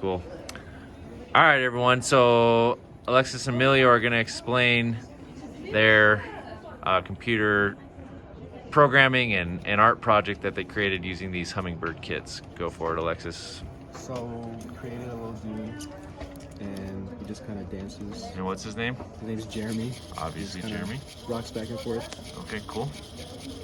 cool. All right, everyone. So Alexis and Emilio are going to explain their computer programming and art project that they created using these Hummingbird kits. Go for it, Alexis. So we created a little dude, and he just kind of dances. And what's his name? His name's Jeremy. Obviously, Jeremy. Rocks back and forth. Okay, cool.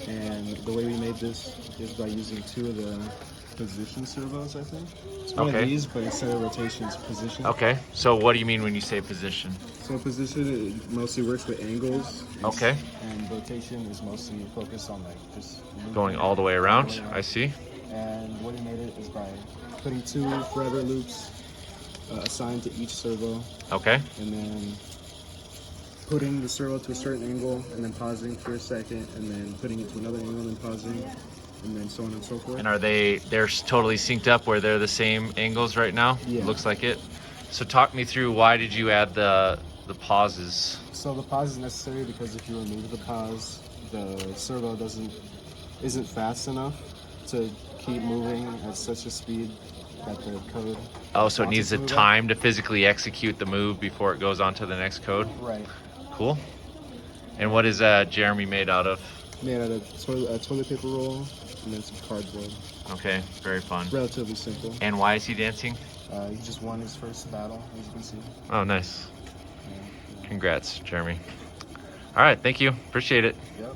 And the way we made this is by using 2 of the position servos, I think. It's one of these, but instead of rotation, it's position. Okay, so what do you mean when you say position? So position, it mostly works with angles. Okay. And rotation is mostly focused on like just Going all the way around. I see. And what we made it is by putting 2 forever loops assigned to each servo. Okay. And then putting the servo to a certain angle and then pausing for a second and then putting it to another angle and then pausing and then so on and so forth. And they're totally synced up where they're the same angles right now? Yeah. Looks like it. So talk me through, why did you add the pauses? So the pause is necessary because if you remove the pause, the servo isn't fast enough to keep moving at such a speed that the code. Oh, so it needs the time to physically execute the move before it goes on to the next code? Right. Cool. And what is Jeremy made out of? Made out of toilet paper roll and then some cardboard. Okay, very fun. Relatively simple. And why is he dancing? He just won his first battle, as you can see. Oh, nice. Yeah. Congrats, Jeremy. All right, thank you. Appreciate it. Yep.